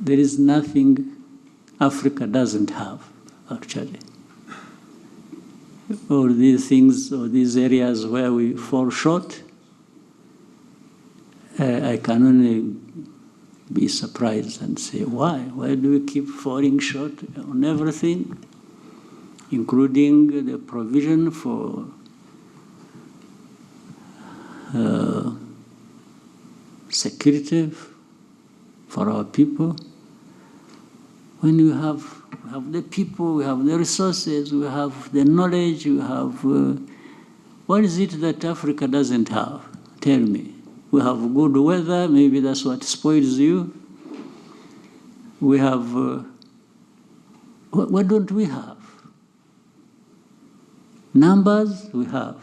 there is nothing Africa doesn't have, actually. All these things, or these areas where we fall short, I can only be surprised and say, why? Why do we keep falling short on everything, including the provision for security for our people? When you have the people, we have the resources, we have the knowledge, we have... what is it that Africa doesn't have? Tell me. We have good weather, maybe that's what spoils you. We have... what don't we have? Numbers, we have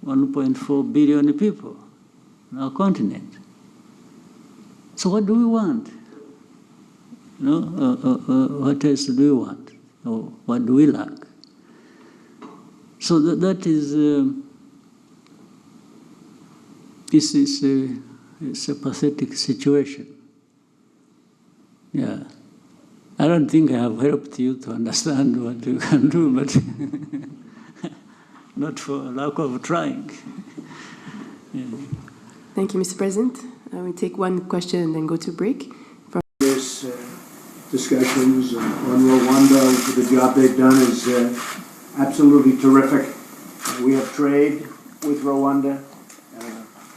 1.4 billion people on our continent. So what do we want? What else do we want? Or what do we lack? So that is, this is it's a pathetic situation. Yeah. I don't think I have helped you to understand what you can do, but not for lack of trying. Yeah. Thank you, Mr. President. We take one question and then go to break. This discussions on Rwanda, the job they've done is absolutely terrific. We have trade with Rwanda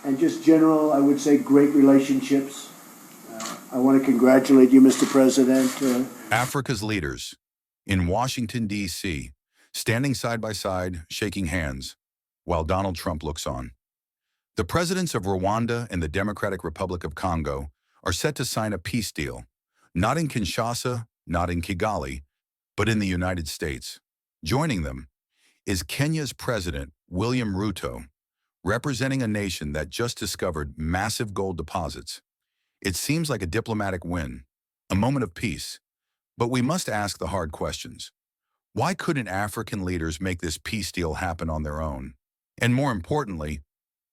and just general, I would say, great relationships. I want to congratulate you, Mr. President. Africa's leaders in Washington, D.C., standing side by side, shaking hands, while Donald Trump looks on. The presidents of Rwanda and the Democratic Republic of Congo are set to sign a peace deal, not in Kinshasa, not in Kigali, but in the United States. Joining them is Kenya's President, William Ruto, representing a nation that just discovered massive gold deposits. It seems like a diplomatic win, a moment of peace, but we must ask the hard questions. Why couldn't African leaders make this peace deal happen on their own? And more importantly,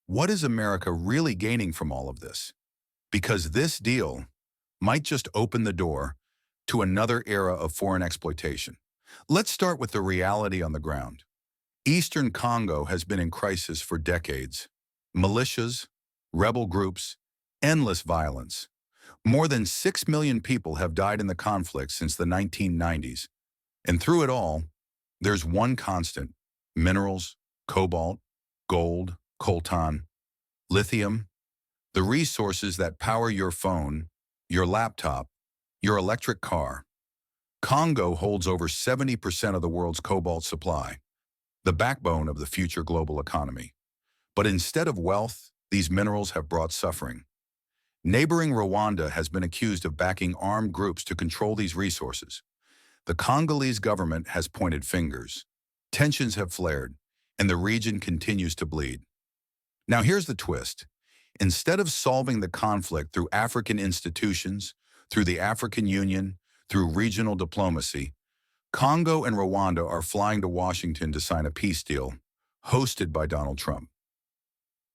what is America really gaining from all of this? Because this deal might just open the door to another era of foreign exploitation. Let's start with the reality on the ground. Eastern Congo has been in crisis for decades. Militias, rebel groups, endless violence. More than 6 million people have died in the conflict since the 1990s. And through it all, there's one constant: minerals, cobalt, gold, coltan, lithium, the resources that power your phone, your laptop, your electric car. Congo holds over 70% of the world's cobalt supply, the backbone of the future global economy. But instead of wealth, these minerals have brought suffering. Neighboring Rwanda has been accused of backing armed groups to control these resources. The Congolese government has pointed fingers. Tensions have flared, and the region continues to bleed. Now here's the twist. Instead of solving the conflict through African institutions, through the African Union, through regional diplomacy, Congo and Rwanda are flying to Washington to sign a peace deal, hosted by Donald Trump.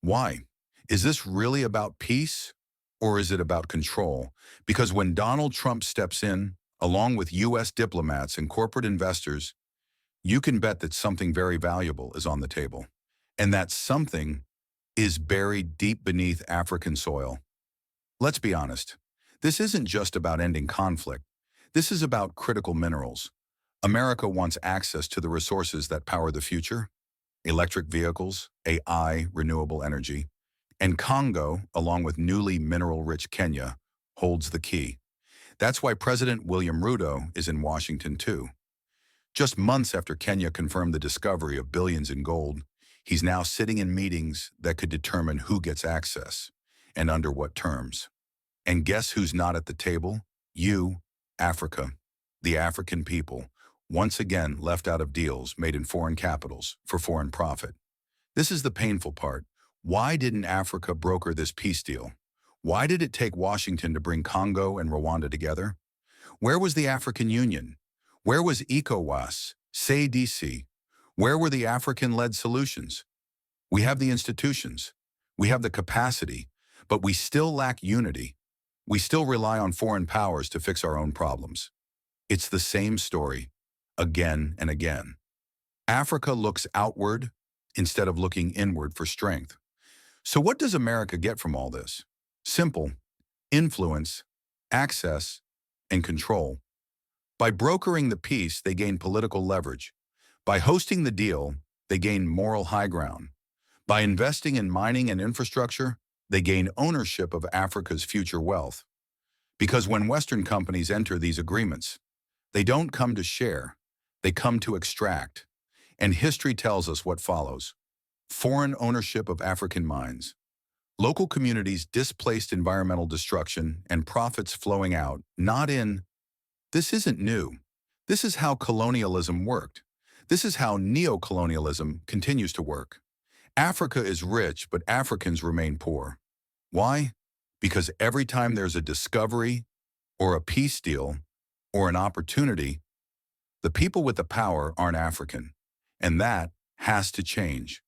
Why? Is this really about peace, or is it about control? Because when Donald Trump steps in, along with U.S. diplomats and corporate investors, you can bet that something very valuable is on the table. And that something is buried deep beneath African soil. Let's be honest. This isn't just about ending conflict. This is about critical minerals. America wants access to the resources that power the future: electric vehicles, AI, renewable energy. And Congo, along with newly mineral-rich Kenya, holds the key. That's why President William Ruto is in Washington too. Just months after Kenya confirmed the discovery of billions in gold, he's now sitting in meetings that could determine who gets access and under what terms. And guess who's not at the table? You, Africa, the African people, once again left out of deals made in foreign capitals for foreign profit. This is the painful part. Why didn't Africa broker this peace deal? Why did it take Washington to bring Congo and Rwanda together? Where was the African Union? Where was ECOWAS, SADC? Where were the African-led solutions? We have the institutions, we have the capacity, but we still lack unity. we still rely on foreign powers to fix our own problems. It's the same story, again and again. Africa looks outward instead of looking inward for strength. So what does America get from all this? Simple: influence, access, and control. By brokering the peace, they gain political leverage. By hosting the deal, they gain moral high ground. By investing in mining and infrastructure, they gain ownership of Africa's future wealth. Because when Western companies enter these agreements, they don't come to share, they come to extract. And history tells us what follows: foreign ownership of African mines, local communities displaced, environmental destruction, and profits flowing out, not in. This isn't new. This is how colonialism worked. This is how neo-colonialism continues to work. Africa is rich, but Africans remain poor. Why? Because every time there's a discovery, or a peace deal, or an opportunity, the people with the power aren't African. And that has to change.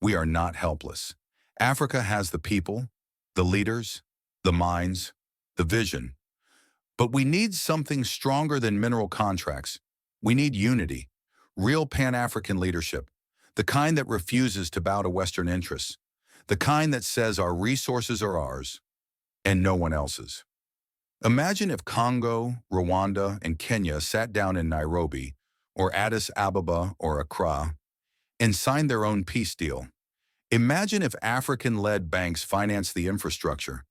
We are not helpless. Africa has the people, the leaders, the minds, the vision. But we need something stronger than mineral contracts. We need unity, real Pan-African leadership, the kind that refuses to bow to Western interests, the kind that says our resources are ours and no one else's. Imagine if Congo, Rwanda, and Kenya sat down in Nairobi, or Addis Ababa or Accra, and signed their own peace deal. Imagine if African-led banks financed the infrastructure,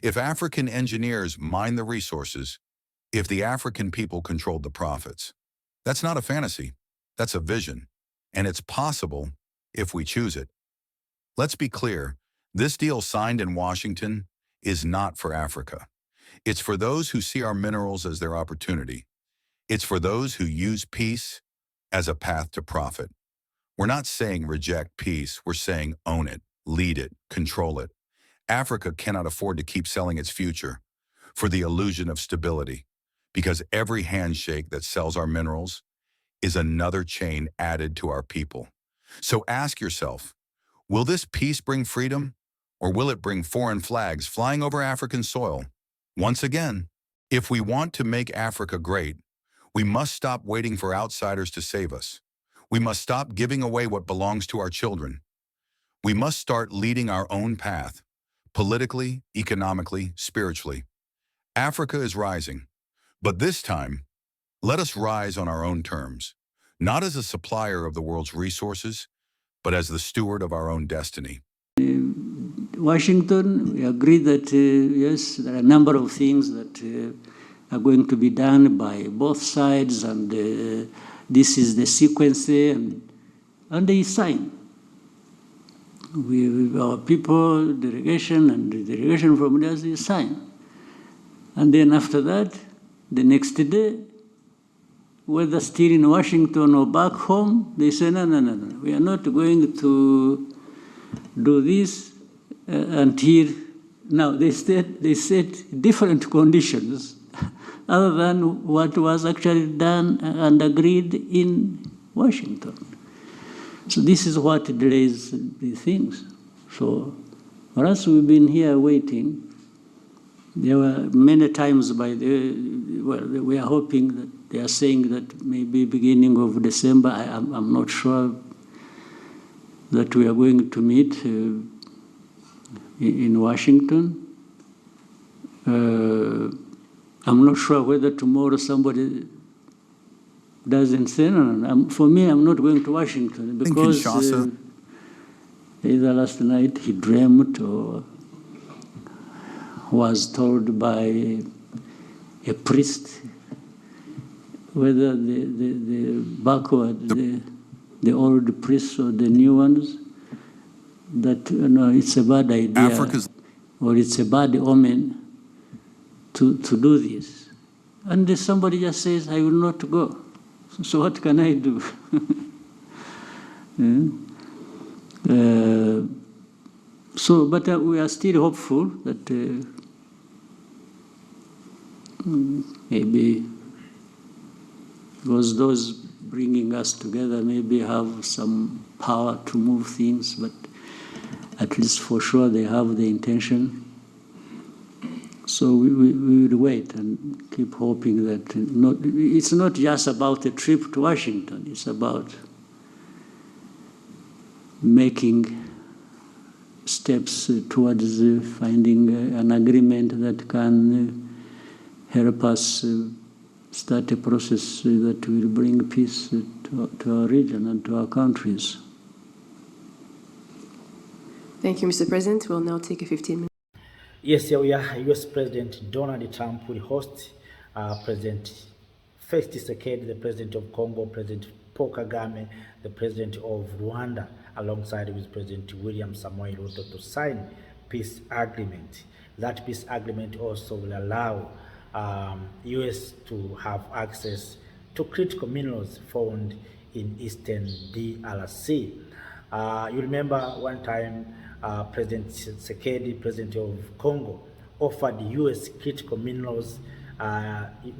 if African engineers mined the resources, if the African people controlled the profits. That's not a fantasy, that's a vision, and it's possible if we choose it. Let's be clear, this deal signed in Washington is not for Africa. It's for those who see our minerals as their opportunity. It's for those who use peace as a path to profit. We're not saying reject peace, we're saying own it, lead it, control it. Africa cannot afford to keep selling its future for the illusion of stability, because every handshake that sells our minerals is another chain added to our people. So ask yourself, will this peace bring freedom, or will it bring foreign flags flying over African soil? Once again, if we want to make Africa great, we must stop waiting for outsiders to save us. We must stop giving away what belongs to our children. We must start leading our own path, politically, economically, spiritually. Africa is rising, but this time, let us rise on our own terms, not as a supplier of the world's resources, but as the steward of our own destiny. Washington, we agree that, yes, there are a number of things that are going to be done by both sides, and this is the sequence, and they sign. Our people, delegation, and the delegation from there, they sign. And then after that, the next day, whether still in Washington or back home, they say, no, we are not going to do this until now. They set different conditions other than what was actually done and agreed in Washington. So this is what delays the things. So for us, we've been here waiting. There were many times we are hoping that they are saying that maybe beginning of December. I'm not sure that we are going to meet in Washington. I'm not sure whether tomorrow somebody doesn't say no. For me, I'm not going to Washington because either last night he dreamt or was told by a priest, whether the backward, the old priests or the new ones, that it's a bad idea or it's a bad omen to do this. And somebody just says, I will not go. So what can I do? But we are still hopeful that maybe because those bringing us together maybe have some power to move things, but at least for sure they have the intention. So we will wait and keep hoping that it's not just about a trip to Washington, it's about making steps towards finding an agreement that can help us start a process that will bring peace to our region and to our countries. Thank you, Mr. President. We'll now take a 15-minute. Yes, here we are. U.S. President Donald Trump will host President Felix Tshisekedi, the President of Congo, President Paul Kagame, the President of Rwanda, alongside with President William Ruto to sign peace agreement. That peace agreement also will allow U.S. to have access to critical minerals found in eastern DRC. You remember one time President Tshisekedi, President of Congo, offered U.S. critical minerals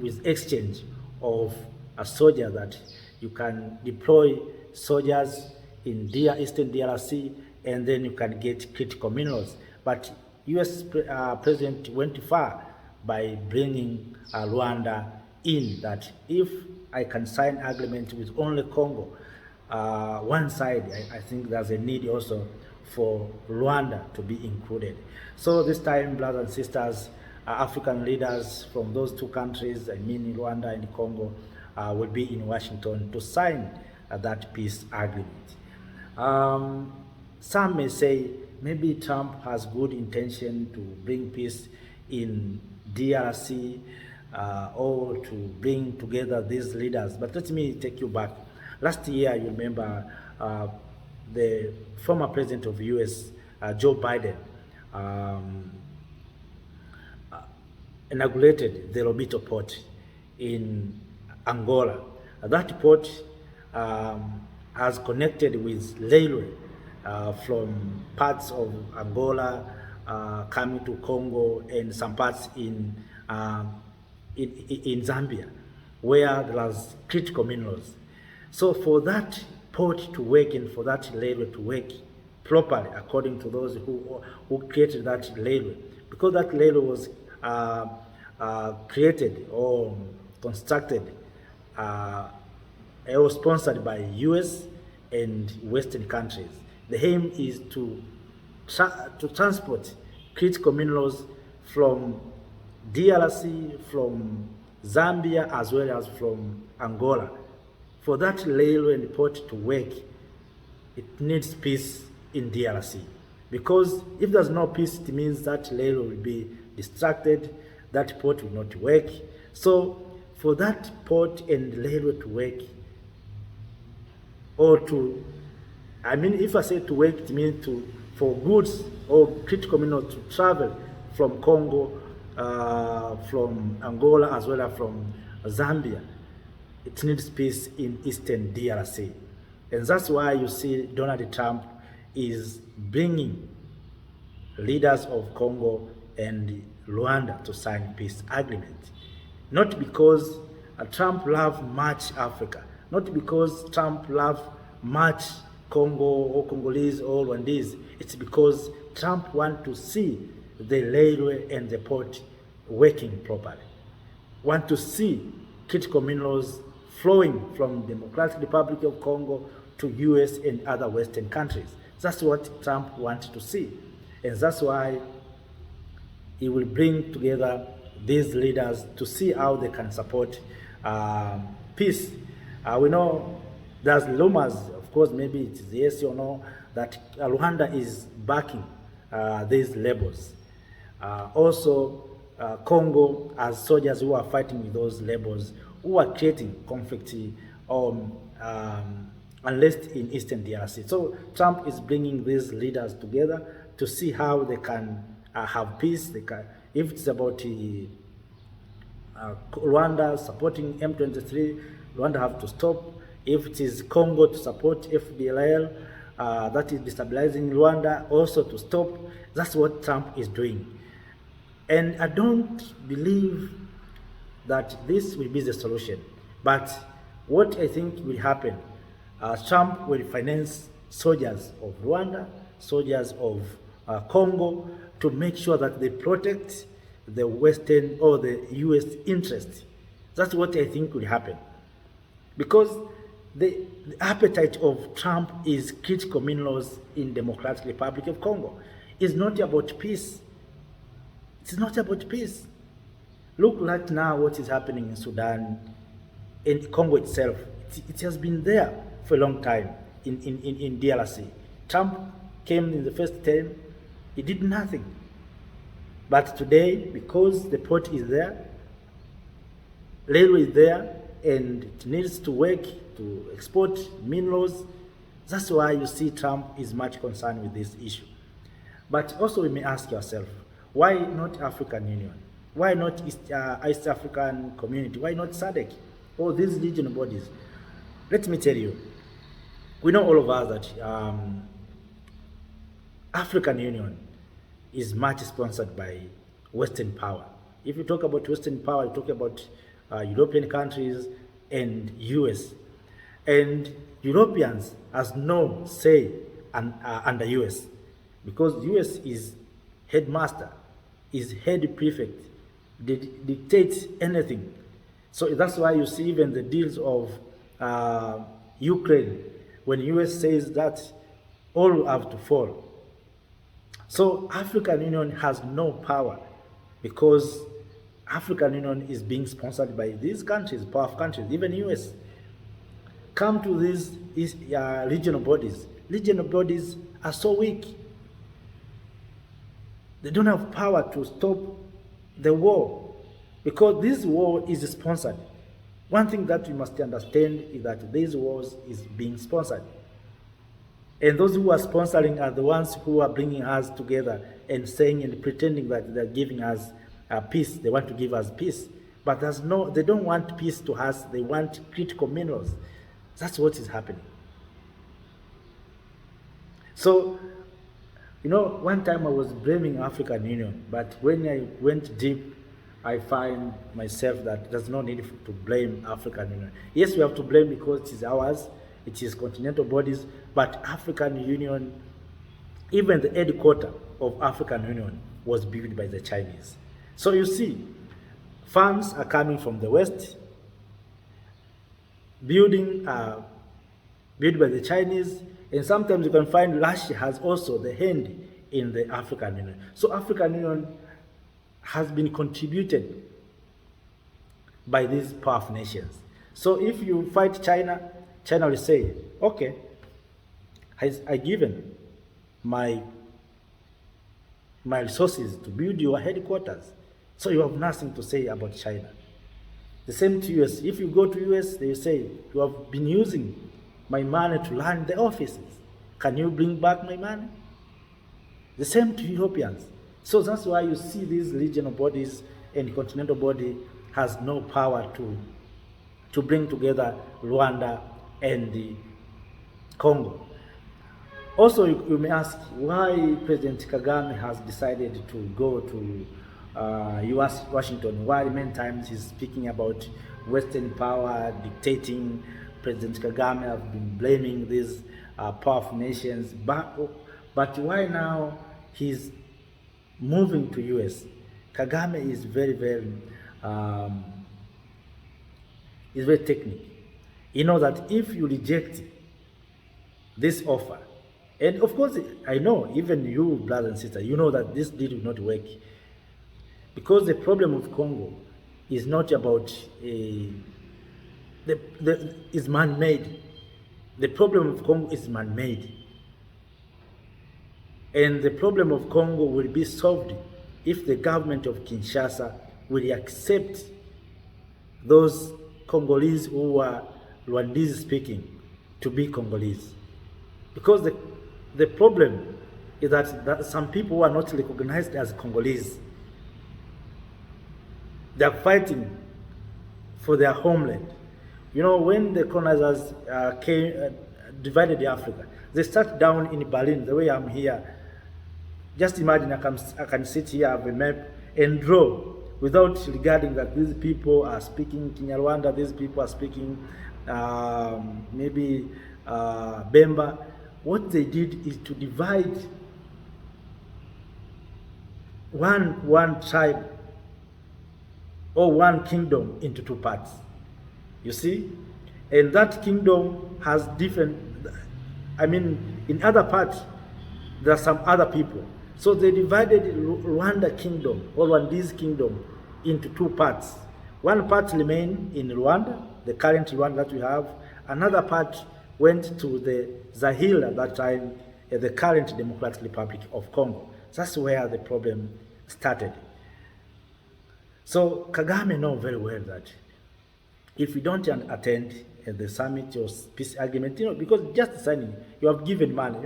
with exchange of a soldier that you can deploy soldiers in eastern DRC and then you can get critical minerals. But U.S. President went too far by bringing Rwanda in, that if I can sign agreement with only Congo, one side, I think there's a need also for Rwanda to be included. So this time, brothers and sisters, African leaders from those two countries, I mean Rwanda and Congo, will be in Washington to sign that peace agreement. Some may say maybe Trump has good intention to bring peace in DRC or to bring together these leaders. But let me take you back. Last year, you remember, the former president of US, Joe Biden, inaugurated the Lobito port in Angola. That port has connected with railway from parts of Angola coming to Congo and some parts in Zambia, where there was critical minerals. So for that port to work and for that railway to work properly, according to those who created that railway, because that railway was created or constructed or sponsored by US and Western countries. The aim is to transport critical minerals from DRC, from Zambia, as well as from Angola. For that railway and port to work, it needs peace in DRC. Because if there's no peace, it means that railway will be distracted, that port will not work. So for that port and railway to work, or to, I mean, if I say to work, it means for goods or critical minerals to travel from Congo, from Angola, as well as from Zambia. It needs peace in eastern DRC. And that's why you see Donald Trump is bringing leaders of Congo and Rwanda to sign peace agreement. Not because Trump loves much Africa, not because Trump loves much Congo or Congolese or Rwandese. It's because Trump wants to see the railway and the port working properly. Want to see critical minerals flowing from the Democratic Republic of Congo to US and other Western countries. That's what Trump wants to see. And that's why he will bring together these leaders to see how they can support peace. We know there's rumors, of course, maybe it's yes or no, that Rwanda is backing these rebels. Also, Congo has soldiers who are fighting with those rebels, who are creating conflict unless in eastern DRC. So Trump is bringing these leaders together to see how they can have peace. They can, if it's about Rwanda supporting M23, Rwanda have to stop. If it is Congo to support FDLR, that is destabilizing Rwanda, also to stop. That's what Trump is doing. And I don't believe that this will be the solution. But what I think will happen, Trump will finance soldiers of Rwanda, soldiers of Congo, to make sure that they protect the Western or the US interest. That's what I think will happen. Because the appetite of Trump is critical minerals in Democratic Republic of Congo. It's not about peace. It's not about peace. Look right now what is happening in Sudan, in Congo itself. It has been there for a long time in DRC. Trump came in the first term, he did nothing. But today, because the port is there, railway is there, and it needs to work to export minerals, that's why you see Trump is much concerned with this issue. But also we may ask yourself, why not African Union? Why not East African Community? Why not SADC? Or these regional bodies? Let me tell you, we know all of us that African Union is much sponsored by Western power. If you talk about Western power, you talk about European countries and US. And Europeans has no say under US, because US is headmaster, is head prefect, dictates anything. So that's why you see even the deals of Ukraine, when US says that all have to fall. So African Union has no power, because African Union is being sponsored by these countries, powerful countries, even US. Come to these regional bodies. Regional bodies are so weak. They don't have power to stop the war, because this war is sponsored. One thing that we must understand is that this war is being sponsored. And those who are sponsoring are the ones who are bringing us together and saying and pretending that they're giving us peace. They want to give us peace. But they don't want peace to us. They want critical minerals. That's what is happening. So, one time I was blaming African Union, but when I went deep, I find myself that there's no need to blame African Union. Yes, we have to blame because it is ours, it is continental bodies, but African Union, even the headquarters of African Union was built by the Chinese. So you see, funds are coming from the West, built by the Chinese, and sometimes you can find Russia has also the hand in the African Union. So African Union has been contributed by these powerful nations. So if you fight China, China will say, okay, I given my resources to build your headquarters, so you have nothing to say about China. The same to US. If you go to US, they say, you have been using my money to run the offices. Can you bring back my money? The same to Europeans. So that's why you see these regional bodies and continental body has no power to bring together Rwanda and the Congo. Also, you may ask why President Kagame has decided to go to US, Washington, why many times he's speaking about Western power dictating. President Kagame has been blaming these powerful nations, but why now he's moving to US? Kagame is very technical. You know that if you reject this offer, and of course I know even you brothers and sisters, you know that this deal will not work, because the problem of Congo is not about is man-made. The problem of Congo is man-made. And the problem of Congo will be solved if the government of Kinshasa will accept those Congolese who are Rwandese speaking to be Congolese. Because the problem is that some people who are not recognized as Congolese, they are fighting for their homeland. When the colonizers divided Africa, they start down in Berlin, the way I'm here. Just imagine I can sit here, have a map, and draw without regarding that these people are speaking Kinyarwanda, these people are speaking maybe Bemba. What they did is to divide one tribe or one kingdom into two parts. You see? And that kingdom has different, in other parts, there are some other people. So they divided Rwanda kingdom, or Rwandese kingdom, into two parts. One part remained in Rwanda, the current Rwanda that we have. Another part went to the Zaire at that time, the current Democratic Republic of Congo. That's where the problem started. So Kagame knows very well that if we don't attend the summit or peace agreement, because just signing, you have given money.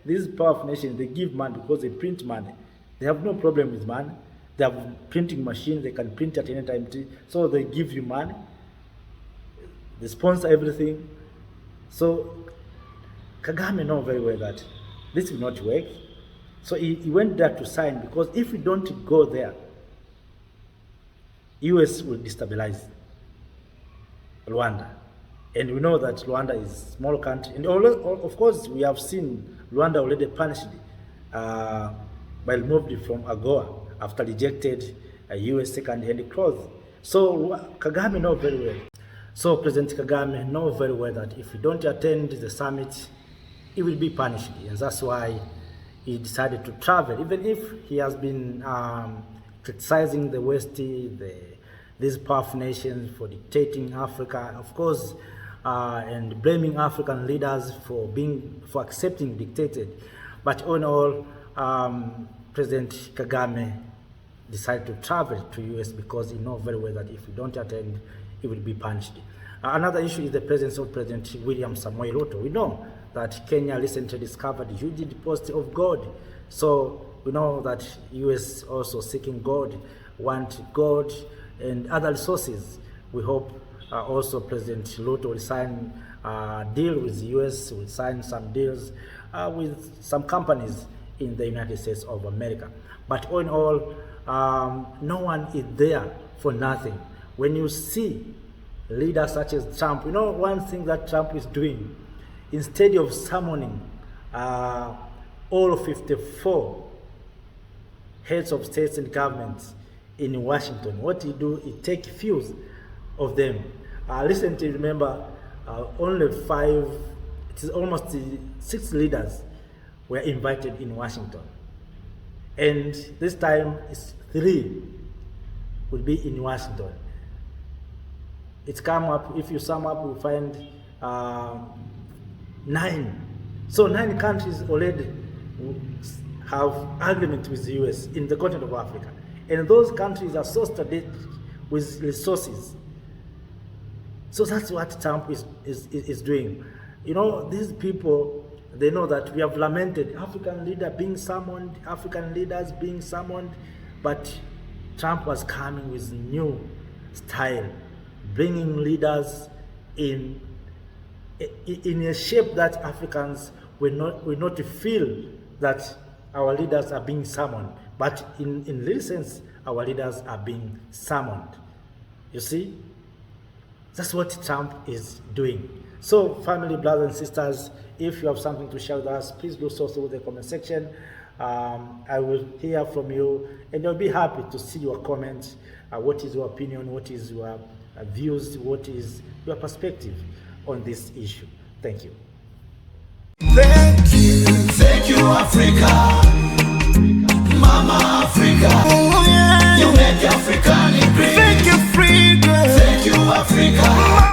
These powerful nations, they give money because they print money. They have no problem with money. They have printing machines, they can print at any time. So they give you money. They sponsor everything. So Kagame knows very well that this will not work. So he went there to sign, because if we don't go there, US will destabilize Rwanda. And we know that Rwanda is a small country. And of course, we have seen Rwanda already punished by removed from AGOA after rejected a US second-hand clause. So Kagame knows very well. So President Kagame knows very well that if we don't attend the summit, he will be punished. And that's why he decided to travel, even if he has been criticizing the West, these powerful nations for dictating Africa, of course, and blaming African leaders for accepting dictated. But all in all, President Kagame decided to travel to US because he knows very well that if we don't attend, he will be punished. Another issue is the presence of President William Ruto. We know that Kenya recently discovered a huge deposit of gold. So we know that US also seeking gold, want gold and other resources. We hope also President Ruto will sign a deal with the US, will sign some deals with some companies in the United States of America. But all in all, no one is there for nothing. When you see leaders such as Trump, one thing that Trump is doing, instead of summoning all 54 heads of states and governments in Washington, what he do, he take few of them. Recently, remember, only 5, it is almost 6 leaders were invited in Washington. And this time, it's 3 will be in Washington. It's come up, if you sum up, you find 9. So 9 countries already have agreement with the US in the continent of Africa. And those countries are so strategic with resources. So that's what Trump is doing. These people, they know that we have lamented African leaders being summoned, but Trump was coming with new style, bringing leaders in a shape that Africans will not feel that our leaders are being summoned, but in real sense, our leaders are being summoned. You see? That's what Trump is doing. So, family, brothers and sisters, if you have something to share with us, please do so through the comment section. I will hear from you, and I'll be happy to see your comments. What is your opinion? What is your views? What is your perspective on this issue? Thank you. Thank you, Africa, Mama Africa. Oh, yeah. You make African great. Thank you, freedom. Thank you, Africa.